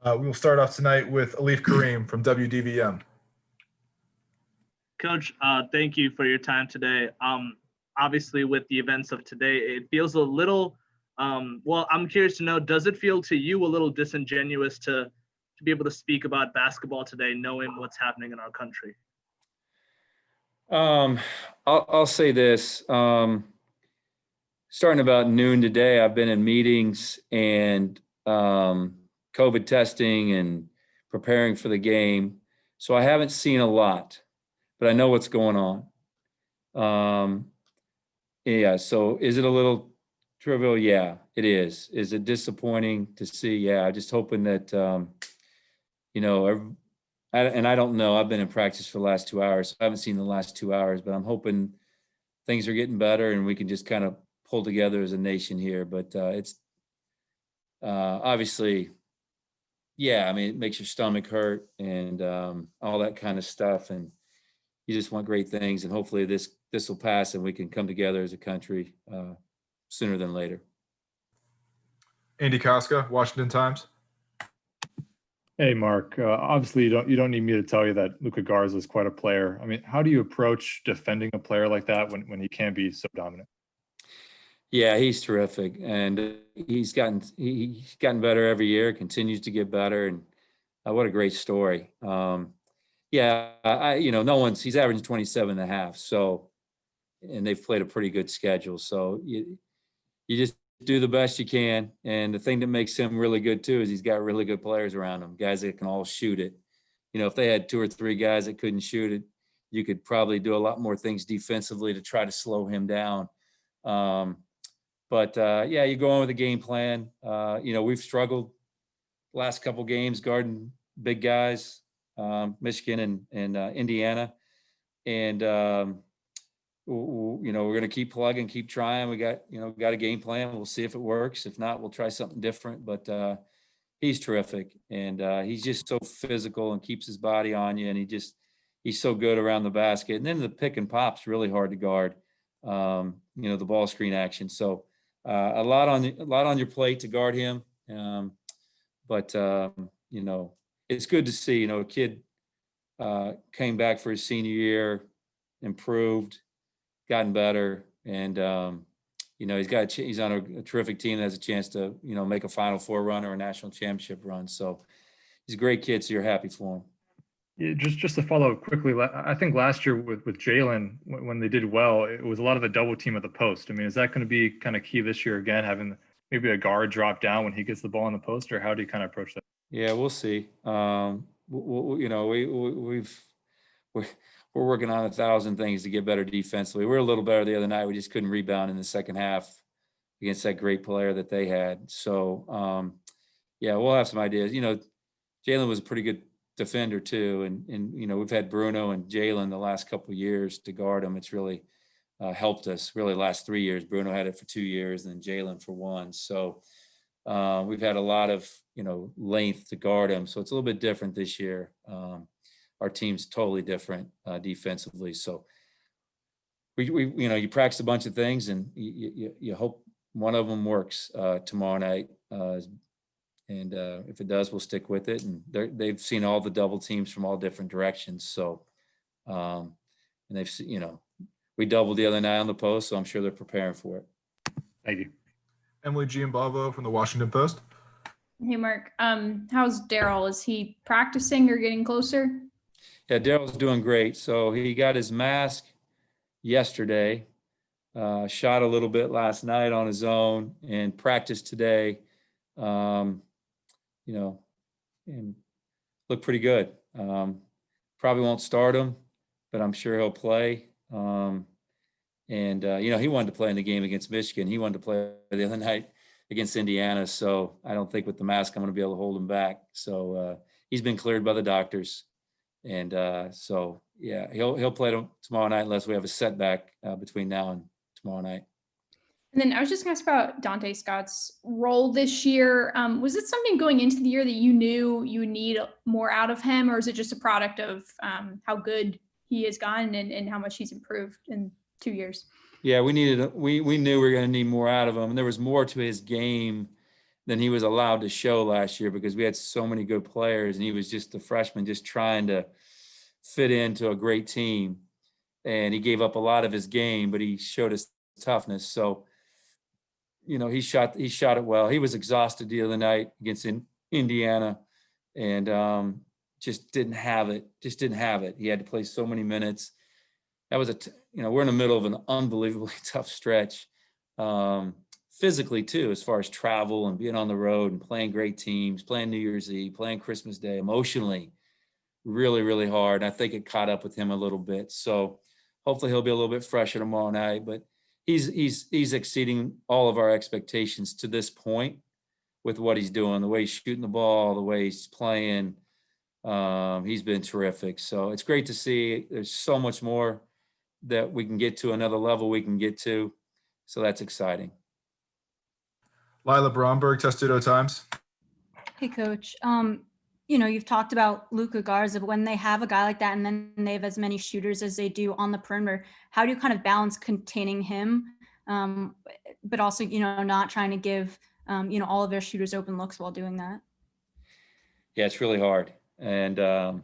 We will start off tonight with Alif Kareem from WDVM. Coach, thank you for your time today. Obviously, with the events of today, it feels a little, well, I'm curious to know, does it feel to you a little disingenuous to be able to speak about basketball today, knowing what's happening in our country? I'll say this. Starting about noon today, I've been in meetings and COVID testing and preparing for the game. So I haven't seen a lot, but I know what's going on. Yeah, so is it a little trivial? Yeah, it is. Is it disappointing to see? Yeah, I'm just hoping that, and I don't know. I've been in practice for the last 2 hours. So I haven't seen the last 2 hours, but I'm hoping things are getting better and we can just kind of pull together as a nation here. But it's obviously, yeah, I mean, it makes your stomach hurt and all that kind of stuff. And you just want great things. And hopefully this will pass and we can come together as a country sooner than later. Andy Koska, Washington Times. Hey, Mark. Obviously, you don't need me to tell you that Luka Garza is quite a player. I mean, how do you approach defending a player like that when he can be so dominant? Yeah, he's terrific, and he's gotten better every year. Continues to get better, and what a great story. Yeah, he's averaging 27 and a half. So, and they've played a pretty good schedule. So you just do the best you can. And the thing that makes him really good too is he's got really good players around him, guys that can all shoot it. If they had 2 or 3 guys that couldn't shoot it, you could probably do a lot more things defensively to try to slow him down. But you go on with the game plan. We've struggled last couple games guarding big guys, Michigan and Indiana. And, we're going to keep plugging, keep trying. We got a game plan. We'll see if it works. If not, we'll try something different. But he's terrific. And he's just so physical and keeps his body on you. And he's so good around the basket. And then the pick and pop's really hard to guard, the ball screen action. So a lot on your plate to guard him. But it's good to see, a kid came back for his senior year, improved, gotten better, and he's on a terrific team that has a chance to make a Final Four run or a national championship run. So he's a great kid. So you're happy for him. Yeah, just to follow up quickly, I think last year with Jalen, when they did well, it was a lot of the double team at the post. I mean, is that going to be kind of key this year again, having maybe a guard drop down when he gets the ball in the post, or how do you kind of approach that? Yeah, we'll see. We're working on 1,000 things to get better defensively. We were a little better the other night. We just couldn't rebound in the second half against that great player that they had. So, we'll have some ideas. Jalen was a pretty good defender too. And we've had Bruno and Jalen the last couple of years to guard him. It's really helped us really last 3 years. Bruno had it for 2 years and then Jalen for 1. So we've had a lot of, length to guard him. So it's a little bit different this year. Our team's totally different defensively. So you practice a bunch of things and you hope one of them works tomorrow night. And if it does, we'll stick with it. And they've seen all the double teams from all different directions. So, and they've seen, we doubled the other night on the post, so I'm sure they're preparing for it. Thank you. Emily Giambavo from the Washington Post. Hey, Mark. How's Darryl? Is he practicing or getting closer? Yeah, Darryl's doing great. So he got his mask yesterday, shot a little bit last night on his own, and practiced today. And looked pretty good. Probably won't start him, but I'm sure he'll play. He wanted to play in the game against Michigan. He wanted to play the other night against Indiana. So I don't think with the mask, I'm going to be able to hold him back. So he's been cleared by the doctors. And he'll play tomorrow night unless we have a setback between now and tomorrow night. And then I was just going to ask about Dante Scott's role this year. Was it something going into the year that you knew you would need more out of him, or is it just a product of how good he has gotten and how much he's improved in 2 years? Yeah, we knew we were going to need more out of him, and there was more to his game than he was allowed to show last year because we had so many good players and he was just a freshman just trying to fit into a great team. And he gave up a lot of his game, but he showed his toughness. So, you know, he shot it well. He was exhausted the other night against Indiana and just didn't have it. He had to play so many minutes. That was we're in the middle of an unbelievably tough stretch. Physically too, as far as travel and being on the road and playing great teams, playing New Year's Eve, playing Christmas Day, emotionally, really, really hard. And I think it caught up with him a little bit. So hopefully he'll be a little bit fresher tomorrow night, but he's exceeding all of our expectations to this point with what he's doing, the way he's shooting the ball, the way he's playing. He's been terrific. So it's great to see. There's so much more that we can get to, another level we can get to. So that's exciting. Lila Bromberg, Testudo Times. Hey, Coach. You've talked about Luka Garza, but when they have a guy like that and then they have as many shooters as they do on the perimeter, how do you kind of balance containing him, but also, not trying to give, all of their shooters open looks while doing that? Yeah, it's really hard. And I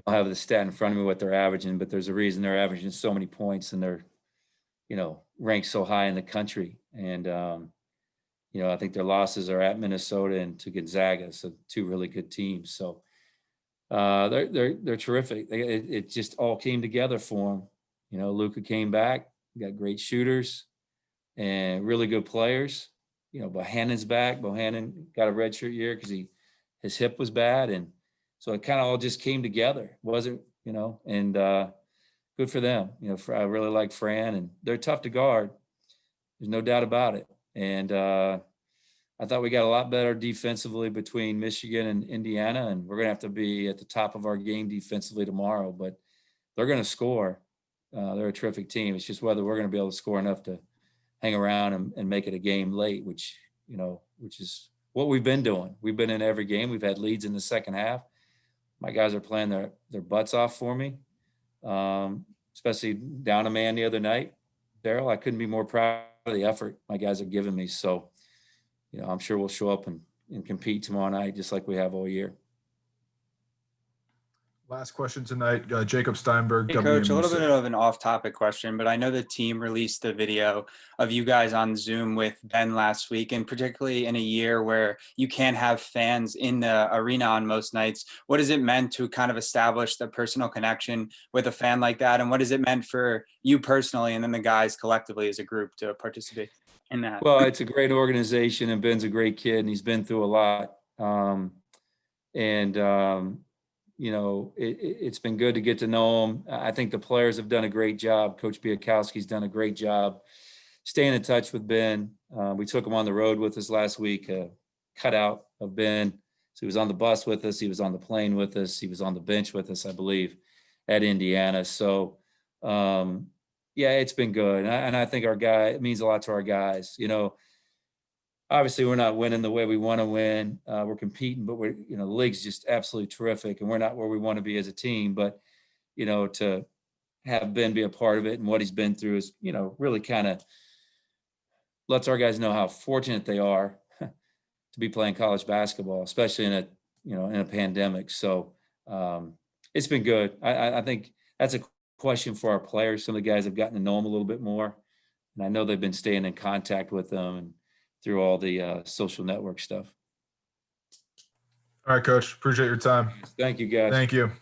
don't have the stat in front of me what they're averaging, but there's a reason they're averaging so many points and they're, ranked so high in the country. And, I think their losses are at Minnesota and to Gonzaga, so two really good teams. So they're terrific. It just all came together for them. Luka came back, got great shooters and really good players. Bohannon's back. Bohannon got a redshirt year because his hip was bad, and so it kind of all just came together. It wasn't, and good for them. I really like Fran, and they're tough to guard. There's no doubt about it. And I thought we got a lot better defensively between Michigan and Indiana, and we're going to have to be at the top of our game defensively tomorrow. But they're going to score. They're a terrific team. It's just whether we're going to be able to score enough to hang around and make it a game late, which is what we've been doing. We've been in every game. We've had leads in the second half. My guys are playing their butts off for me, especially down a man the other night. Darryl, I couldn't be more proud of the effort my guys are giving me. So, I'm sure we'll show up and compete tomorrow night just like we have all year. Last question tonight, Jacob Steinberg. Hey, Coach, a little WMUC. bit of an off-topic question, but I know the team released the video of you guys on Zoom with Ben last week, and particularly in a year where you can't have fans in the arena on most nights. What has it meant to kind of establish the personal connection with a fan like that, and what has it meant for you personally and then the guys collectively as a group to participate in that? Well, it's a great organization, and Ben's a great kid, and he's been through a lot. It's been good to get to know him. I think the players have done a great job. Coach Biakowski's done a great job staying in touch with Ben. We took him on the road with us last week, cutout of Ben. So he was on the bus with us. He was on the plane with us. He was on the bench with us, I believe, at Indiana. So, it's been good. And I think it means a lot to our guys. Obviously, we're not winning the way we want to win. We're competing, but the league's just absolutely terrific, and we're not where we want to be as a team. But, to have Ben be a part of it and what he's been through is, really kind of lets our guys know how fortunate they are to be playing college basketball, especially in a pandemic. So it's been good. I think that's a question for our players. Some of the guys have gotten to know them a little bit more, and I know they've been staying in contact with them and through all the social network stuff. All right, Coach. Appreciate your time. Thank you, guys. Thank you.